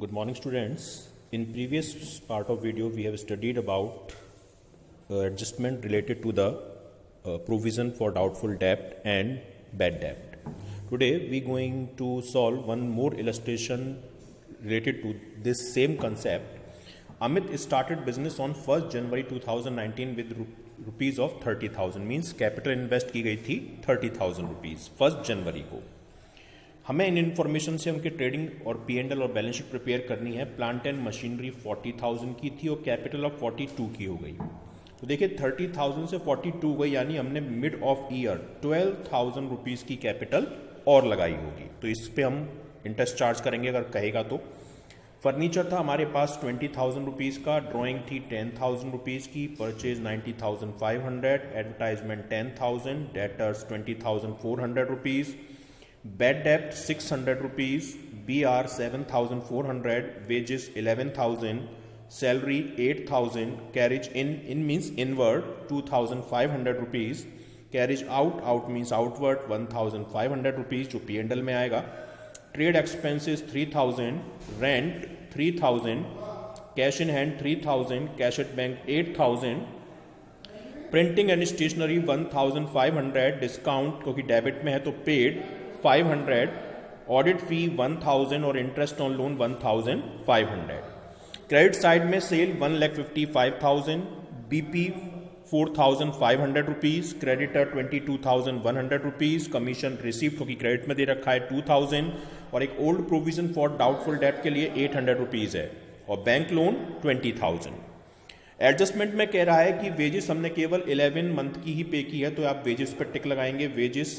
Good morning, students. In previous part of video, we have studied about adjustment related to the provision for doubtful debt and bad debt. Today, we going to solve one more illustration related to this same concept. Amit started business on 1st January 2019 with rupees of 30,000. Means capital invest की गई थी 30,000 rupees 1st जनवरी को. हमें in information से उनके trading और P&L और balance sheet prepare करनी है. प्लांट एंड मशीनरी 40,000 की थी और कैपिटल ऑफ 42 की हो गई. तो देखिए 30,000 से 42 गई, यानी हमने मिड ऑफ ईयर 12,000 रुपीज़ की कैपिटल और लगाई होगी. तो इस पे हम इंटरेस्ट चार्ज करेंगे अगर कहेगा तो. फर्नीचर था हमारे पास 20,000 रुपीज़ का, ड्राइंग थी 10,000 रुपीज़ की, purchase 90,500, advertisement 10,000, debtors 20,400 rupees, bad debt 600 rupees, BR 7,400, wages 11,000, salary 8,000, carriage in means inward 2,500 rupees, carriage out means outward 1,500 rupees जो P&L में आएगा. trade expenses 3,000, rent 3,000, cash in hand 3,000, cash at bank 8,000, printing and stationery 1,500, discount क्योंकि debit में है तो paid 500, audit fee 1,000 और interest on loan 1,500. Credit side में sale 1,55,000, BP 4,500 rupees, creditor 22,100 rupees, commission receive क्योंकि क्रेडिट में दे रखा है 2,000 और एक old provision for doubtful debt के लिए 800 रुपीज़ है और बैंक लोन 20,000. एडजस्टमेंट में कह रहा है कि वेजेस हमने केवल 11 मंथ की ही पे की है, तो आप वेजेस पर टिक लगाएंगे. वेजेस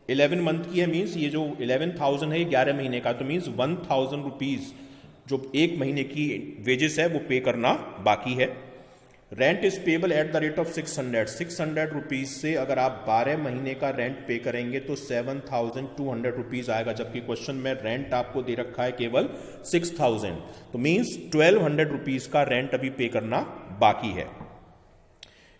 11 मंथ की है, मीन्स ये जो 11,000 है 11 महीने का, तो मीन्स 1,000 रुपीज़ जो एक महीने की वेजेस है वो पे करना बाकी है. Rent is payable at the rate of 600 rupees से अगर आप 12 महीने का रेंट पे करेंगे तो 7,200 रुपीज़ आएगा, जबकि क्वेश्चन में रेंट आपको दे रखा है केवल 6,000, तो मीन्स 1,200 रुपीज़ का रेंट अभी पे करना बाकी है.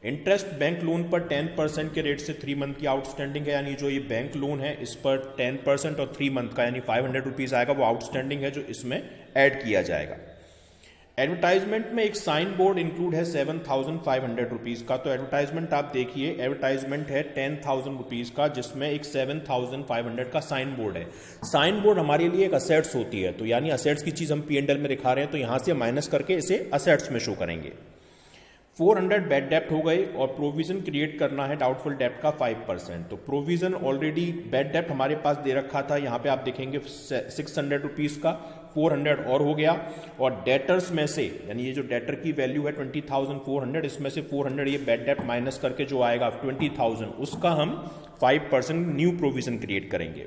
इंटरेस्ट बैंक लोन पर 10% के रेट से 3 मंथ की आउटस्टैंडिंग है, यानी जो ये बैंक लोन है इस पर 10% और 3 मंथ का यानी 500 रुपीज़ आएगा, वो आउटस्टैंडिंग है जो इसमें ऐड किया जाएगा. एडवर्टाइजमेंट में एक साइन बोर्ड इंक्लूड है 7,500 रुपीज़ का, तो एडवर्टाइजमेंट आप देखिए, एडवर्टाइजमेंट है 10,000 रुपीज़ का जिसमें एक 7,500 का साइन बोर्ड है. साइन बोर्ड हमारे लिए एक असेट्स होती है, तो यानी असेट्स की चीज़ हम P&L में दिखा रहे हैं तो यहाँ से माइनस करके इसे असेट्स में शो करेंगे. 400 बैड डेप्ट हो गए और प्रोविजन क्रिएट करना है डाउटफुल डेप्ट का 5%. तो प्रोविजन ऑलरेडी बैड डेप्ट हमारे पास दे रखा था, यहाँ पे आप देखेंगे 600 रुपीज़ का, 400 और हो गया. और डेटर्स में से यानी ये जो डेटर की वैल्यू है 20,400, इसमें से 400 ये बैड डेप्ट माइनस करके जो आएगा 20,000, उसका हम 5% न्यू प्रोविजन क्रिएट करेंगे.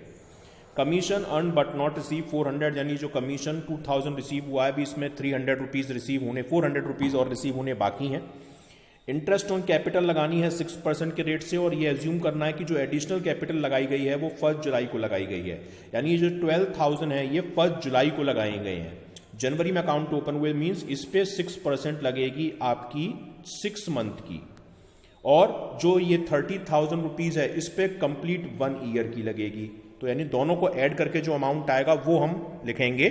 Commission earn but not receive 400, यानी जो कमीशन 2,000 रिसीव हुआ है अभी इसमें 300 रुपीज़ रिसीव होने, 400 रुपीज़ और रिसीव होने बाकी हैं. इंटरेस्ट ऑन कैपिटल लगानी है 6% के रेट से और ये एज्यूम करना है कि जो एडिशनल कैपिटल लगाई गई है वो 1 जुलाई को लगाई गई है, यानी ये जो 12,000 है ये 1 जुलाई को लगाए गए हैं. जनवरी में अकाउंट ओपन हुए, मीन्स इस पर 6% लगेगी आपकी 6 मंथ की, और जो ये 30,000 रुपीज़ है इस पर कंप्लीट 1 ईयर की लगेगी. तो यानी दोनों को ऐड करके जो अमाउंट आएगा वो हम लिखेंगे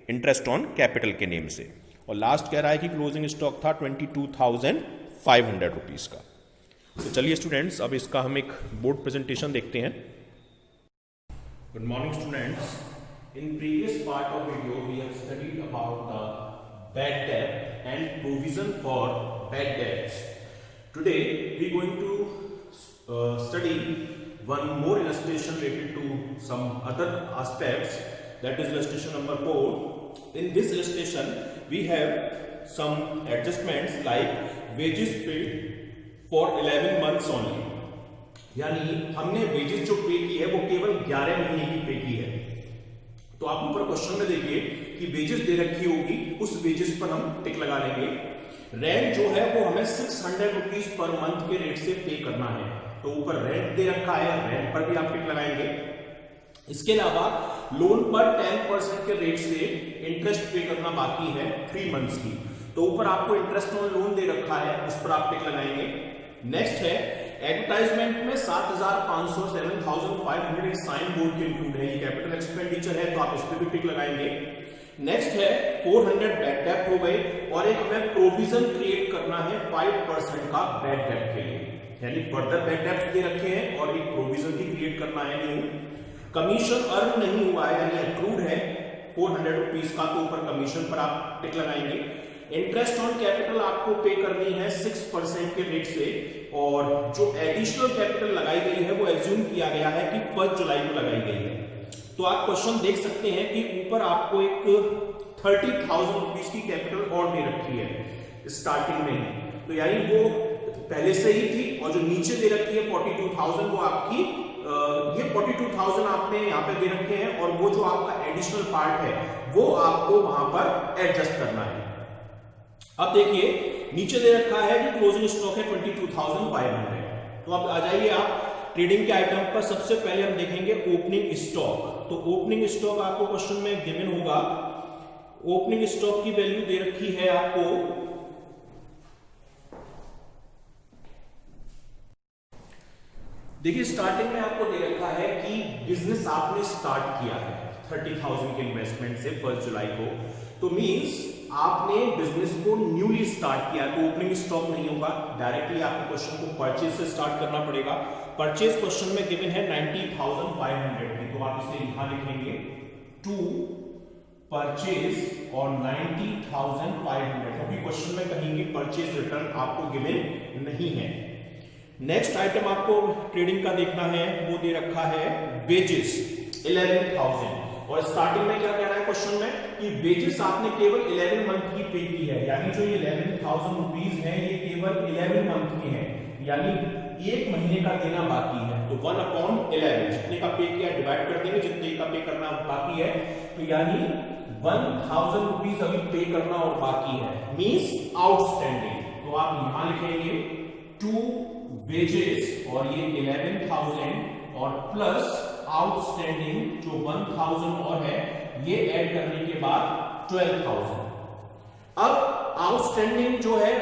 इंटरेस्ट ऑन कैपिटल के नेम से. और लास्ट कह रहा है कि क्लोजिंग स्टॉक था 22,500 रुपीज़ का. तो चलिए स्टूडेंट्स, अब इसका हम एक बोर्ड प्रेजेंटेशन देखते हैं. Good morning students. In previous part of video we have studied about the bad debt and provision for bad debts. Today we going to study one more illustration related to some other aspects, that is illustration number 4. In this illustration we have some adjustments like wages paid for 11 months only, यानी हमने wages जो पे की है वो केवल 11 महीने की पे की है. तो आप ऊपर क्वेश्चन में देखिए कि वेजेस दे रखी होगी, उस वेजेस पर हम टिक लगा लेंगे. रेंट जो है वो हमें 600 रुपीज पर मंथ के रेट से पे करना है, तो ऊपर रेंट दे रखा है, रेंट पर भी आप टिक लगाएंगे. इसके अलावा लोन पर 10% के रेट से इंटरेस्ट पे करना बाकी है 3 मंथ्स की, तो ऊपर आपको इंटरेस्ट ऑन लोन दे रखा है, उस पर आप टिक लगाएंगे. नेक्स्ट है एडवर्टाइजमेंट में 7,500 7,500 साइन बोर्ड के इंक्लूड है, ये कैपिटल एक्सपेंडिचर है तो आप इस पर भी टिक लगाएंगे. नेक्स्ट है 400 बैड डेप्ट हो गए और एक हमें प्रोविजन क्रिएट करना है 5% का बैड डेप्ट के लिए, यानी फर्दर बैड डेप्ट दे रखे हैं और एक प्रोविजन भी क्रिएट करना है न्यू। कमीशन अर्न नहीं हुआ है यानी अक्रूड है 400 रुपीज का, तो ऊपर कमीशन पर आप टिक लगाएंगे। इंटरेस्ट ऑन कैपिटल आपको पे करनी है 6% के रेट से, और जो एडिशनल कैपिटल लगाई गई है वो एज्यूम किया गया है कि 1 जुलाई को लगाई गई है। तो आप क्वेश्चन देख सकते हैं कि ऊपर आपको एक 30,000 रुपीज की कैपिटल और दे रखी है स्टार्टिंग में ही, तो यानी वो पहले से ही थी, और जो नीचे दे रखी है 42,000 वो आपकी ये 42,000 आपने यहाँ पे दे रखे हैं, और वो जो आपका एडिशनल पार्ट है वो आपको वहां पर एडजस्ट करना है। अब देखिए नीचे दे रखा है कि क्लोजिंग स्टॉक है 22,500, तो अब आ जाइए आप ट्रेडिंग के आइटम पर। सबसे पहले हम देखेंगे ओपनिंग स्टॉक। तो ओपनिंग स्टॉक आपको क्वेश्चन में गिवन होगा, ओपनिंग स्टॉक की वैल्यू दे रखी है आपको देखिए स्टार्टिंग में आपको दे रखा है कि बिजनेस आपने स्टार्ट किया है 30,000 के इन्वेस्टमेंट से 1 जुलाई को, तो मींस आपने बिजनेस को न्यूली स्टार्ट किया, तो ओपनिंग स्टॉक नहीं होगा, डायरेक्टली आपको क्वेश्चन को परचेज से स्टार्ट करना पड़ेगा। परचेज क्वेश्चन में गिवन है 90,500 की, तो आप इसे यहां लिखेंगे टू परचेज और 90,500, क्योंकि क्वेश्चन में कहीं भी परचेज रिटर्न आपको गिवन नहीं है। नेक्स्ट आइटम आपको ट्रेडिंग का देखना है, वो दे रखा है वेजेस 11,000, और स्टार्टिंग में क्या कह रहा है क्वेश्चन में कि वेजेस आपने केवल 11 मंथ की पे की है, यानी जो ये 11,000 रुपीज है ये केवल 11 मंथ के हैं, यानी एक महीने का देना बाकी है। तो 1/11 जितने का पे किया डिवाइड कर देंगे, जितने का पे करना बाकी है, तो यानी 1,000 रुपीज अभी पे करना और बाकी है, मींस आउटस्टैंडिंग। तो आप यहां लिखेंगे टू वेजेस और ये 11,000 और प्लस आउटस्टैंडिंग जो 1,000 और है, ये ऐड करने के बाद 12,000। अब आउटस्टैंडिंग जो है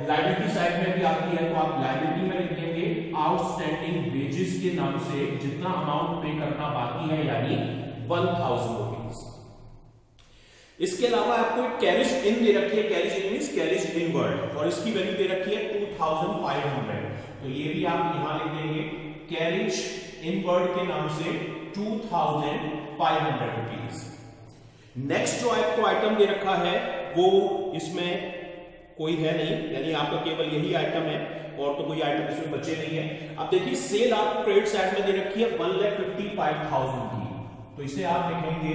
लायबिलिटी साइड में भी आती है, तो आप लायबिलिटी में लिख देंगे आउटस्टैंडिंग वेजेस के नाम से जितना अमाउंट पे करना बाकी है, यानी 1,000 रुपीज। इसके अलावा आपको एक कैरिज इन दे रखी है, कैरिज इन मींस कैरिज इनवर्ड, और इसकी वैल्यू दे रखी है 2,500, तो ये भी आप यहां लिख देंगे कैरिज इनवर्ड के नाम से 2,500 रुपीज। नेक्स्ट जो आपको आइटम दे रखा है वो इसमें कोई है नहीं, यानी आपका केवल यही आइटम है और तो कोई आइटम इसमें बचे नहीं है। अब देखिए सेल आपको क्रेडिट साइड में दे रखी है 1,55,000 की, तो इसे आप लिखेंगे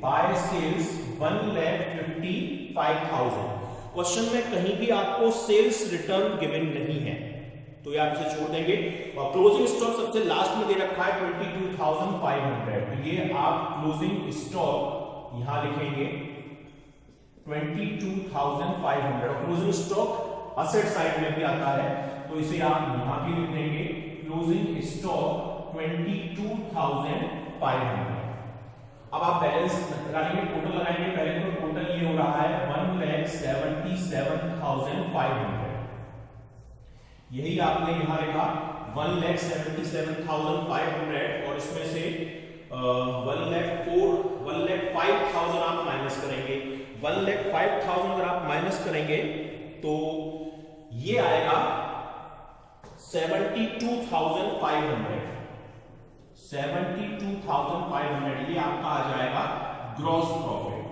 बाय सेल्स 1,55,000। क्वेश्चन में कहीं भी आपको सेल्स रिटर्न गिवन नहीं है, तो ये आप इसे छोड़ देंगे। और क्लोजिंग स्टॉक सबसे लास्ट में दे रखा है 22,500, तो ये आप क्लोजिंग स्टॉक यहां लिखेंगे 22,500, और क्लोजिंग स्टॉक असेट साइड में भी आता है, तो इसे आप यहां भी लिख देंगे क्लोजिंग स्टॉक 22,500। अब आप बैलेंस लगाएंगे, टोटल लगाएंगे, पहले तो टोटल ये हो रहा है 1,77,500, यही आपने यहां लिखा 1,77,500, और इसमें से 1,05,000 आप माइनस करेंगे। 1,05,000 अगर आप माइनस करेंगे तो ये आएगा 72,500, 72,500 ये आपका आ जाएगा ग्रॉस प्रॉफिट,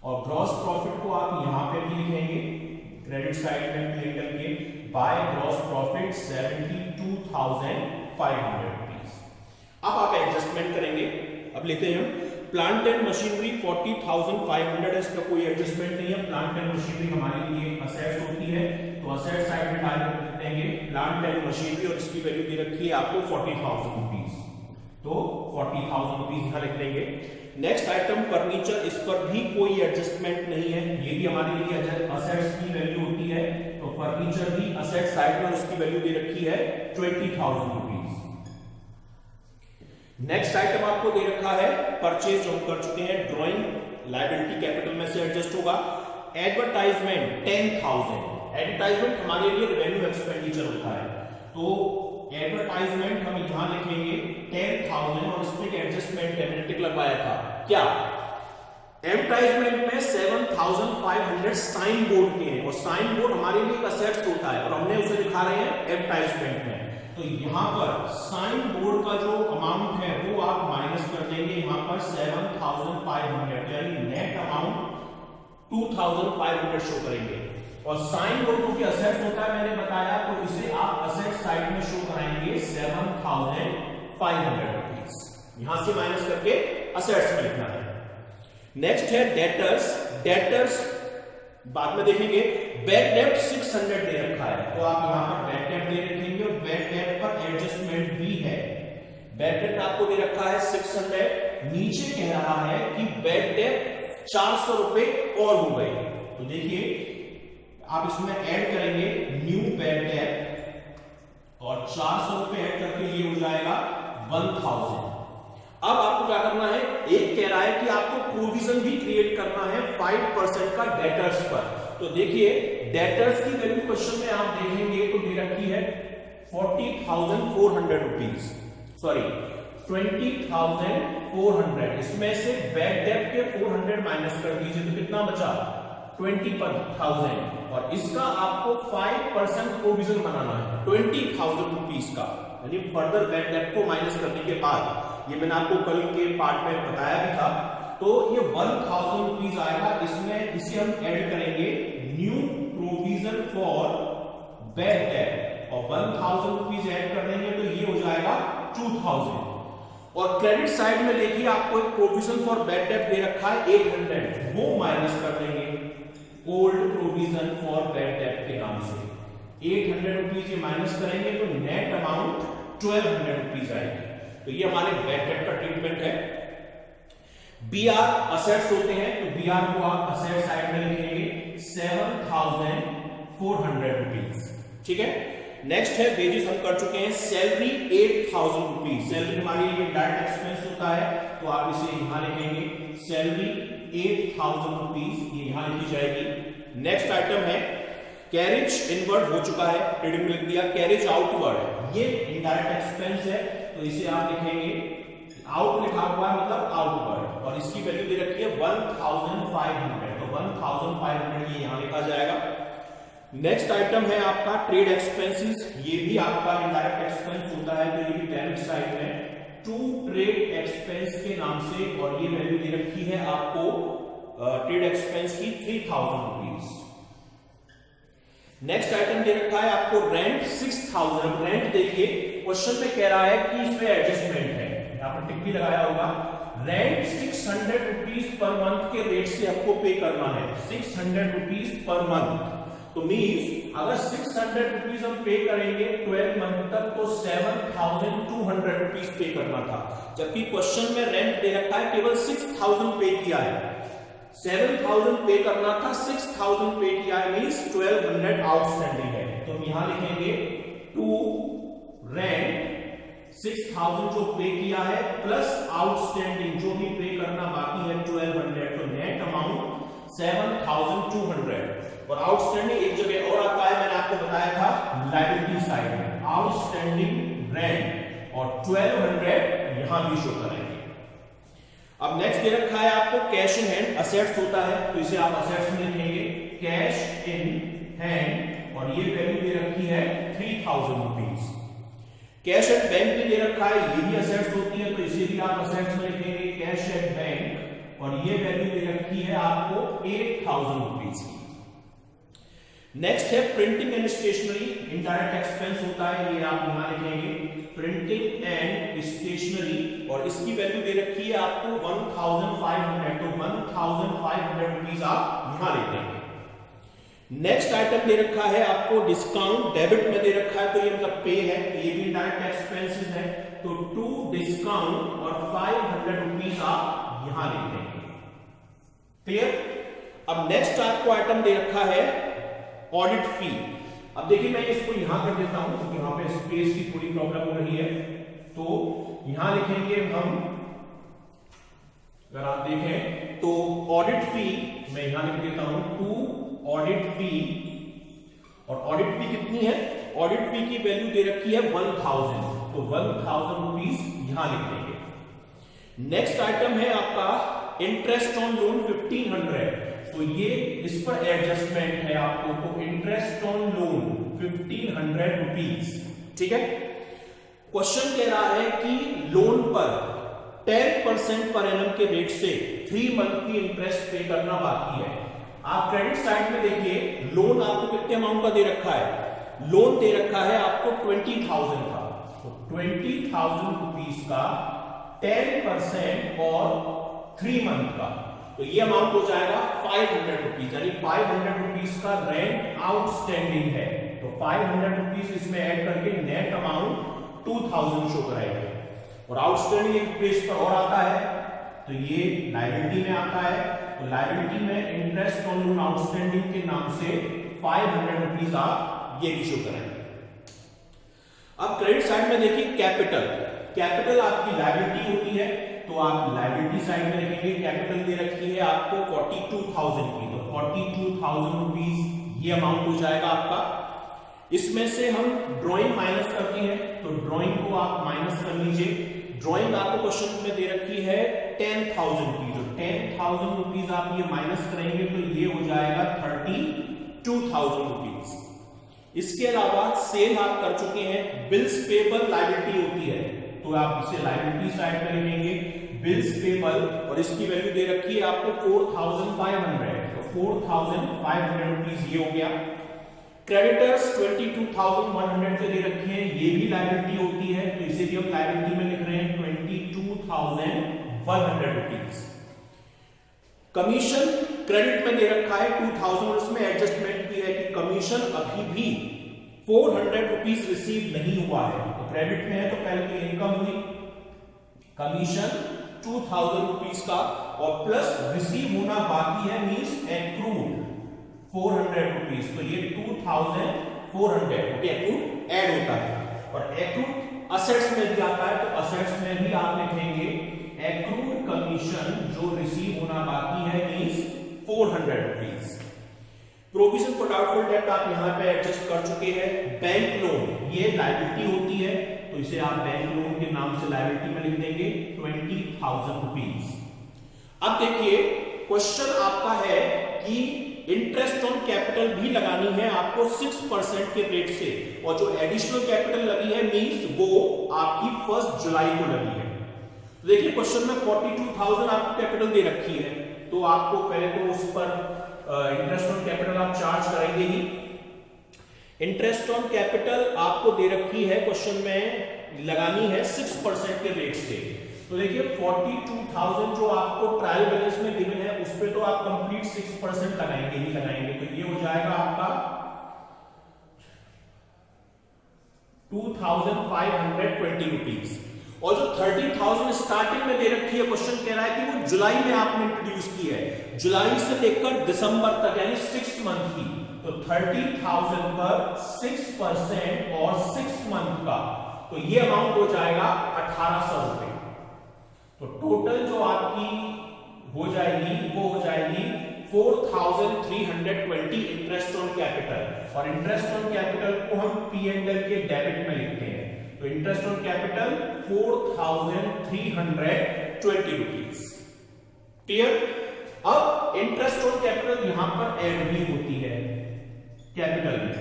और ग्रॉस प्रॉफिट को आप यहां पे भी लिखेंगे क्रेडिट साइड में क्लिक करके बाय ग्रॉस प्रॉफिट 72,500 रुपीज। अब आप एडजस्टमेंट करेंगे, अब लेते हैं हम प्लांट एंड मशीनरी 40,500 है, इसका कोई एडजस्टमेंट नहीं है। प्लांट एंड मशीनरी हमारे लिए असेट्स होती है, तो असेट साइड में टारगेट देंगे प्लांट एंड मशीनरी, और इसकी वैल्यू दे रखी है आपको 40,000 रुपीज, तो 40,000 रुपीज यहां लिख देंगे। नेक्स्ट आइटम फर्नीचर, इस पर भी कोई एडजस्टमेंट नहीं है, ये भी हमारे लिए असेट्स की वैल्यू होती है, तो फर्नीचर भी असेट साइड में उसकी वैल्यू दे रखी है 20,000 रुपीज। नेक्स्ट आइटम आपको दे रखा है परचेज, जो हम कर चुके हैं, ड्राइंग लायबिलिटी कैपिटल में से एडजस्ट होगा। एडवर्टाइजमेंट 10,000, एडवर्टाइजमेंट हमारे लिए रेवेन्यू एक्सपेंडिचर होता है, तो एडवर्टाइजमेंट हम यहां लिखेंगे 10,000, और इसमें एडजस्टमेंट मैंने टिक लगवाया था क्या एडवर्टाइजमेंट में 7,500 साइन बोर्ड के हैं और साइन बोर्ड हमारे लिए एक असेट्स होता है और हमने उसे दिखा रहे हैं एडवर्टाइजमेंट में। तो यहां पर साइन बोर्ड का जो अमाउंट है वो आप माइनस कर देंगे यहां पर 7,500, यानी नेट अमाउंट 2,500 शो करेंगे। और साइन बोर्ड क्योंकि असेट्स होता है मैंने बताया, तो इसे आप असेट साइड में शो कराएंगे 7,500 रुपीज, यहां से माइनस करके असेट्स में लिखना है। नेक्स्ट है डेटर्स। डेटर्स बाद में देखेंगे। बैड डेब्ट 600 दे रखा है, तो आप यहां पर बैड डेब्ट दे रखेंगे और बैड डेब्ट पर एडजस्टमेंट भी है। बैड डेब्ट आपको दे रखा है 600, नीचे कह रहा है कि बैड डेब्ट 400 रुपए और हो गए। तो देखिए आप इसमें ऐड करेंगे न्यू बैड डेब्ट और 400 रुपए ऐड करके ये हो जाएगा 1000। अब आपको क्या करना है, एक कह रहा है कि आपको प्रोविजन भी क्रिएट करना है 5% का डेटर्स पर। तो देखिए डेटर्स की वैल्यू क्वेश्चन में आप देखेंगे तो दे रखी है 40,400 रुपीज, सॉरी 20,400। इसमें से बैड डेब्ट के 400 माइनस कर दीजिए तो कितना बचा 20,000 और इसका आपको 5% प्रोविजन बनाना है 20,000 रुपीज का, यानी फर्दर बैड डेब्ट को माइनस करने के बाद। ये मैंने आपको कल के पार्ट में बताया भी था। तो ये 1,000 रुपीज आएगा, इसमें इसे हम ऐड करेंगे न्यू प्रोविजन फॉर बैड डेब्ट और 1,000 रुपीज ऐड कर देंगे तो ये हो जाएगा 2,000। और क्रेडिट साइड में देखिए आपको एक प्रोविजन फॉर बैड डेब्ट दे रखा है 800, वो माइनस कर देंगे ओल्ड प्रोविजन फॉर बैड डेब्ट के नाम से 800 रुपीज ये माइनस करेंगे तो नेट अमाउंट 1,200 रुपीज आएगी। तो ये हमारे बैड डेब्ट का ट्रीटमेंट है। बीआर असेट्स होते हैं, तो बीआर को आप असेट साइड में लिखेंगे 7,400 रुपीज, ठीक है। नेक्स्ट है वेजेस, हम कर चुके हैं। सैलरी 8,000 रुपीज, सैलरी हमारे लिए डायरेक्ट एक्सपेंस होता है, तो आप इसे यहां लिखेंगे सैलरी 8,000 रुपीज, ये यहां लिखी जाएगी। नेक्स्ट आइटम है कैरेज इनवर्ड हो चुका है, ट्रेडिंग में लिख दिया। कैरेज आउटवर्ड ये इनडायरेक्ट एक्सपेंस है, तो इसे आप लिखेंगे आउट लिखा हुआ है मतलब आउटवर्ड और इसकी वैल्यू दे रखी है 1,500, तो 1,500 ये यहां लिखा जाएगा। नेक्स्ट आइटम है आपका ट्रेड एक्सपेंसेस, ये भी आपका इनडायरेक्ट एक्सपेंस होता है, तो ये भी डेबिट साइड में टू ट्रेड एक्सपेंस के नाम से, और ये वैल्यू दे रखी है आपको ट्रेड एक्सपेंस की 3,000 रुपीज। नेक्स्ट आइटम दे रखा है आपको रेंट 6,000। रेंट देखिए क्वेश्चन में कह रहा है कि इसमें एडजस्टमेंट है, यहां पर टिक भी लगाया होगा। रेंट 600 रुपीज पर मंथ के रेट से आपको पे करना है, 600 रुपीज पर मंथ। तो मींस अगर 600 रुपीज हम पे करेंगे 12 मंथ तक तो 7,200 रुपीज पे करना था, जबकि क्वेश्चन में रेंट दे रखा है केवल 6,000 पे किया है। 7,000 पे करना था, 6,000 पे किया है, मींस 1,200 आउटस्टैंडिंग है। तो हम यहां लिखेंगे टू रेंट 6,000 जो पे किया है प्लस आउटस्टैंडिंग जो भी पे करना बाकी है 1,200, तो नेट अमाउंट 7,200। और आउटस्टैंडिंग एक जगह और आता है, मैंने आपको बताया था लायबिलिटी साइड में आउटस्टैंडिंग रेंट और 1,200 यहां भी शो करेंगे। अब नेक्स्ट दे रखा है आपको कैश इन हैंड, असेट्स होता है, तो इसे आप असेट्स में लिखेंगे कैश इन हैंड और ये वैल्यू दे रखी है 3,000 रुपीज। कैश एट बैंक भी दे रखा है, ये भी असेट्स होती है, तो इसे भी आप असेट्स में लिखेंगे कैश एट बैंक और ये वैल्यू दे रखी है आपको 8,000 रुपीज की। नेक्स्ट है printing and stationery, indirect expense होता है, ये आप यहां लिखेंगे प्रिंटिंग एंड स्टेशनरी और इसकी वैल्यू दे रखी है आपको 1,500, तो 1,500 रुपीज आप यहां लिख देंगे। नेक्स्ट आइटम दे रखा है आपको डिस्काउंट, डेबिट में दे रखा है, तो ये मतलब पे है, तो ये भी इनडायरेक्ट एक्सपेंसेस है, तो टू डिस्काउंट और 500 रुपीज आप यहां लिख देंगे। क्लियर। अब नेक्स्ट आपको आइटम दे रखा है ऑडिट फी। अब देखिए मैं इसको यहां कर देता हूं क्योंकि यहां पे स्पेस की थोड़ी प्रॉब्लम हो रही है, तो यहां लिखेंगे हम, अगर आप देखें तो ऑडिट फी मैं यहां लिख देता हूं टू ऑडिट फी, और ऑडिट फी कितनी है, ऑडिट फी की वैल्यू दे रखी है 1,000, तो 1,000 रुपीज यहां लिख देंगे। नेक्स्ट आइटम है आपका इंटरेस्ट ऑन लोन 1500, तो ये इस पर एडजस्टमेंट है आपको, तो इंटरेस्ट ऑन लोन 1500 रुपीज। ठीक है, क्वेश्चन कह रहा है कि लोन पर 10% पर एनम के रेट से 3 मंथ की इंटरेस्ट पे करना बाकी है। आप क्रेडिट साइड में देखिए, लोन आपको कितने अमाउंट का दे रखा है, लोन दे रखा है आपको 20,000 का, तो 20,000 रुपीज का 10% और 3 मंथ का, तो ये अमाउंट हो जाएगा 500 रुपीज, यानी 500 रुपीज का रेंट आउटस्टैंडिंग है। तो 500 रुपीज इसमें ऐड करके नेट अमाउंट 2000 शो कराएगा। और आउटस्टैंडिंग एक पेज पर और आता है, तो ये लायबिलिटी में आता है, तो लायबिलिटी में इंटरेस्ट ऑन लोन आउटस्टैंडिंग के नाम से 500 रुपीज आप ये भी शो कराएंगे। अब क्रेडिट साइड में देखिए, कैपिटल, कैपिटल आपकी लायबिलिटी होती है, तो आप लायबिलिटी साइड में देखेंगे कैपिटल दे रखी है आपको 42,000 की, तो 42,000 रुपीज ये अमाउंट हो जाएगा आपका। इसमें से हम ड्राइंग माइनस करते हैं, तो ड्राइंग को आप माइनस कर लीजिए। ड्राइंग आपको क्वेश्चन में दे रखी है 10,000 की, जो 10,000 रुपीज आप ये माइनस करेंगे तो ये हो जाएगा 32,000 रुपीज। इसके अलावा सेल आप कर चुके हैं, बिल्स पेबल लायबिलिटी होती है, तो आप इसे लायबिलिटी साइड में लिखेंगे, बिल्स पेबल, और इसकी वैल्यू दे रखी है आपको 4,500, तो 4,500 रुपीज ये हो गया। क्रेडिटर्स 22,100 से दे रखी है, ये भी लायबिलिटी होती है, तो इसे भी हम लायबिलिटी में लिख रहे हैं 22,100 रुपीज। कमीशन क्रेडिट में दे रखा है 2,000, और इसमें एडजस्टमेंट भी है कि कमीशन अभी भी 400 रुपीज रिसीव नहीं हुआ है, तो क्रेडिट में है तो पहले तो इनकम हुई, कमीशन 2,000 रुपीज का, और प्लस रिसीव होना बाकी है मींस एक्रूड 400 रुपीज, तो ये 2,400 एक्रूड ऐड होता है। और एक्रूड असेट्स में भी आता है, तो असेट्स में भी आप लिखेंगे एक्रूड कमीशन जो रिसीव होना बाकी है means 400 rupees. Provision for doubtful date आप यहां पे एडजस्ट कर चुके हैं। बैंक लोन ये लायबिलिटी होती है, तो इसे आप बैंक लोन के नाम से लायबिलिटी में लिख देंगे 20,000 रुपीज। अब देखिए, क्वेश्चन आपका है कि इंटरेस्ट ऑन कैपिटल भी लगानी है आपको 6% के रेट से, और जो एडिशनल कैपिटल लगी है मींस वो आपकी 1 जुलाई को लगी है। तो देखिए क्वेश्चन में 42,000 आपको कैपिटल दे रखी है, तो आपको पहले तो उस पर इंटरेस्ट ऑन कैपिटल आप चार्ज करेंगे ही। इंटरेस्ट ऑन कैपिटल आपको दे रखी है क्वेश्चन में, लगानी है 6% के रेट से, तो देखिए 42,000 जो आपको ट्रायल बैलेंस में गिवन है उस पे तो आप कंप्लीट 6% लगाएंगे ही लगाएंगे, तो ये हो जाएगा आपका 2,520 रुपीज। और जो 30,000 स्टार्टिंग में दे रखी है, क्वेश्चन कह रहा है कि वो जुलाई में आपने इंट्रोड्यूस की है, जुलाई से लेकर दिसंबर तक यानी 6 मंथ की, तो 30,000 पर 6% और 6 मंथ का, तो ये अमाउंट हो जाएगा 1,800 रुपए। तो टोटल जो आपकी हो जाएगी वो हो जाएगी 4,320 इंटरेस्ट ऑन कैपिटल, और इंटरेस्ट ऑन कैपिटल को हम P&L के डेबिट में लिखते हैं, तो interest on capital 4,320 rupees. Clear? अब इंटरेस्ट ऑन कैपिटल यहां पर ऐड भी होती है कैपिटल में,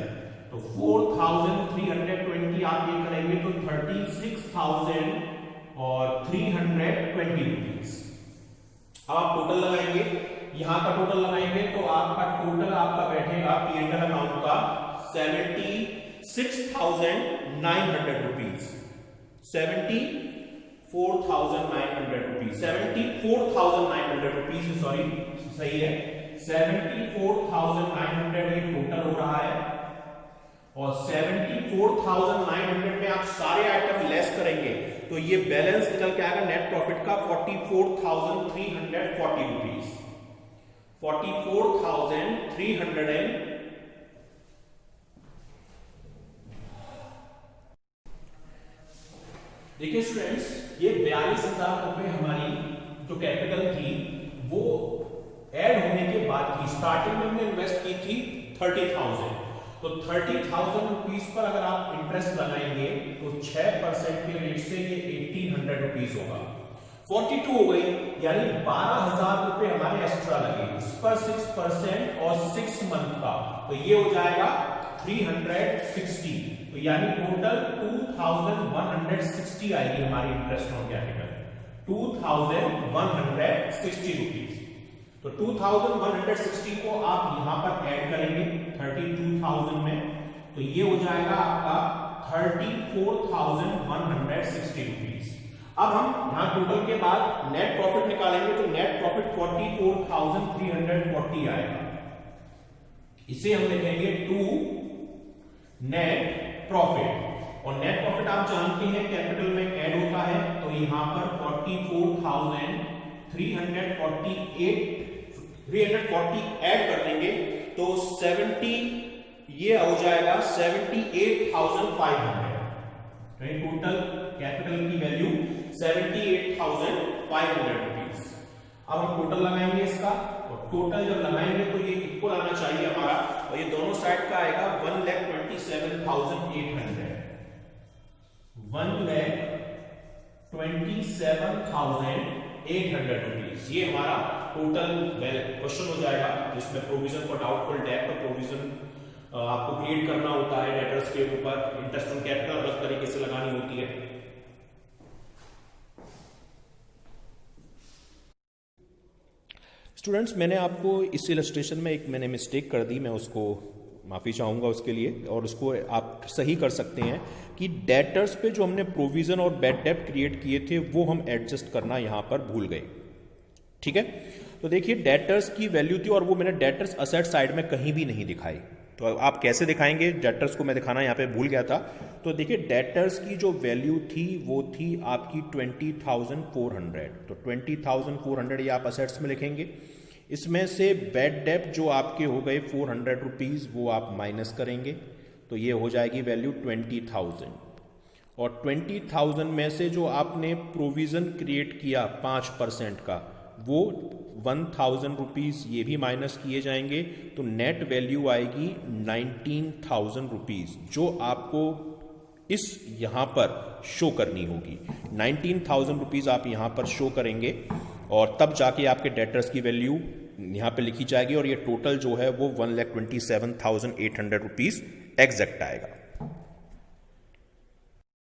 तो 4,320 आप ये करेंगे तो 36,000 और 320 रुपीज। अब आप टोटल लगाएंगे, यहां का टोटल लगाएंगे तो आपका टोटल आपका बैठेगा P&L अकाउंट का 76,900 रुपीज, 74,900 रुपीज, 74,900 रुपीज, सॉरी सही है, 74,900 ये टोटल हो रहा है, और 74,900 में आप सारे आइटम लेस करेंगे तो ये बैलेंस निकल के आएगा नेट प्रॉफिट का 44,340 रुपीज, 44,300। देखिए स्टूडेंट्स, ये 42,000 रुपए हमारी जो कैपिटल थी वो ऐड होने के बाद की, स्टार्टिंग में हमने इन्वेस्ट की थी 30,000, तो 30,000 रुपीज पर अगर आप इंटरेस्ट लगाएंगे तो 6% के रेट से ये 1,800 रुपीज होगा। 42 हो गई, यानी 12,000 रुपए हमारे एक्स्ट्रा लगे इस पर 6% और 6 मंथ का, तो ये हो जाएगा 360, तो यानी टोटल 2160 आएगी हमारी इंटरेस्ट ऑन कैपिटल, 2160 रुपीज। तो 2160 को आप यहां पर ऐड करेंगे 32,000 में, तो ये हो जाएगा आपका 34,160 रुपीज। अब हम यहां टोटल के बाद नेट प्रॉफिट निकालेंगे, तो नेट प्रॉफिट 44,340 आएगा। इसे हम लिखेंगे टू नेट प्रॉफिट, और नेट प्रॉफिट आप जानते हैं कैपिटल में ऐड होता है, तो यहां पर 44,340 ऐड कर देंगे, तो 70 ये हो जाएगा 78,500, टोटल कैपिटल की वैल्यू 78,500 रुपीज। अब हम टोटल लगाएंगे इसका, और टोटल जब लगाएंगे तो ये इक्वल आना चाहिए हमारा, और ये दोनों साइड का आएगा 1,27,800, 1,27,800 रुपीज। ये हमारा टोटल क्वेश्चन हो जाएगा, जिसमें प्रोविजन फॉर डाउटफुल डेट और प्रोविजन आपको क्रिएट करना होता है डेटर्स के ऊपर, इंटरेस्ट ऑन कैपिटल अलग तरीके से लगानी होती है। स्टूडेंट्स, मैंने आपको इस इलस्ट्रेशन में मैंने मिस्टेक कर दी, मैं उसको माफ़ी चाहूँगा उसके लिए, और उसको आप सही कर सकते हैं कि डेटर्स पे जो हमने प्रोविज़न और बैड डेट क्रिएट किए थे वो हम एडजस्ट करना यहाँ पर भूल गए। ठीक है, तो देखिए डेटर्स की वैल्यू थी, और वो मैंने डेटर्स असेट साइड में कहीं भी नहीं दिखाई। तो आप कैसे दिखाएंगे, डेटर्स को मैं दिखाना यहाँ पे भूल गया था। तो देखिए डेटर्स की जो वैल्यू थी वो थी आपकी 20,400, तो 20,400 ये आप असेट्स में लिखेंगे। इसमें से बैड डेट जो आपके हो गए 400 रुपीज़, वो आप माइनस करेंगे, तो ये हो जाएगी वैल्यू 20,000। और 20,000 में से जो आपने प्रोविज़न क्रिएट किया 5% का, वो 1,000 रुपीज़ ये भी माइनस किए जाएंगे, तो नेट वैल्यू आएगी 19,000 रुपीज़, जो आपको इस यहाँ पर शो करनी होगी। 19,000 रुपीज़ आप यहाँ पर शो करेंगे, और तब जाके आपके डेटर्स की वैल्यू यहाँ पे लिखी जाएगी, और ये टोटल जो है वो 1,27,800 रुपीज़ एग्जैक्ट आएगा।